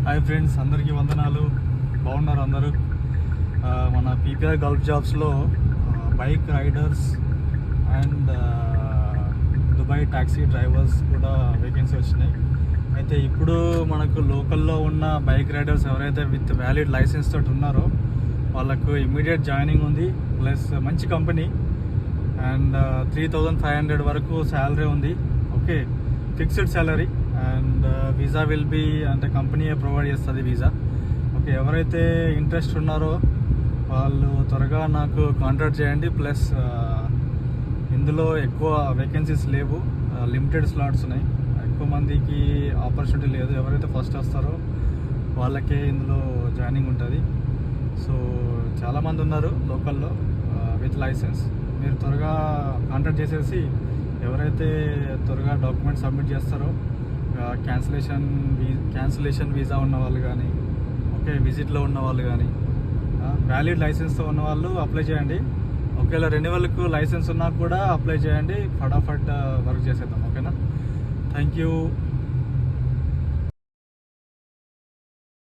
Hi friends, అందరికీ వందనాలు. బాగున్నారు అందరూ? మన పీపీఆర్ గల్ఫ్ జాబ్స్లో bike riders and Dubai taxi drivers కూడా వేకెన్సీ వచ్చినాయి. అయితే ఇప్పుడు మనకు లోకల్లో ఉన్న బైక్ రైడర్స్ ఎవరైతే విత్ వ్యాలిడ్ లైసెన్స్ తోటి ఉన్నారో వాళ్ళకు ఇమ్మీడియట్ జాయినింగ్ ఉంది. ప్లస్ మంచి కంపెనీ అండ్ 3,500 వరకు శాలరీ ఉంది. Okay, fixed salary and visa will be అంటే కంపెనీయే ప్రొవైడ్ చేస్తుంది వీసా. ఓకే, ఎవరైతే ఇంట్రెస్ట్ ఉన్నారో వాళ్ళు త్వరగా నాకు కాంటాక్ట్ చేయండి. ప్లస్ ఇందులో ఎక్కువ వేకెన్సీస్ లేవు, లిమిటెడ్ స్లాట్స్ ఉన్నాయి. ఎక్కువ మందికి ఆపర్చునిటీ లేదు. ఎవరైతే ఫస్ట్ వస్తారో వాళ్ళకే ఇందులో జాయినింగ్ ఉంటుంది. సో చాలామంది ఉన్నారు లోకల్లో విత్ లైసెన్స్. మీరు త్వరగా కాంటాక్ట్ చేసేసి ఎవరైతే త్వరగా డాక్యుమెంట్ సబ్మిట్ చేస్తారో క్యాన్సిలేషన్ వీసా ఉన్న వాళ్ళు కానీ, ఓకే విజిట్లో ఉన్న వాళ్ళు కానీ, వ్యాలిడ్ లైసెన్స్తో ఉన్న వాళ్ళు అప్లై చేయండి. ఒకవేళ రెన్యువల్కు లైసెన్స్ ఉన్నా కూడా అప్లై చేయండి. ఫటాఫట్ వర్క్ చేసేద్దాం. ఓకేనా? Thank you.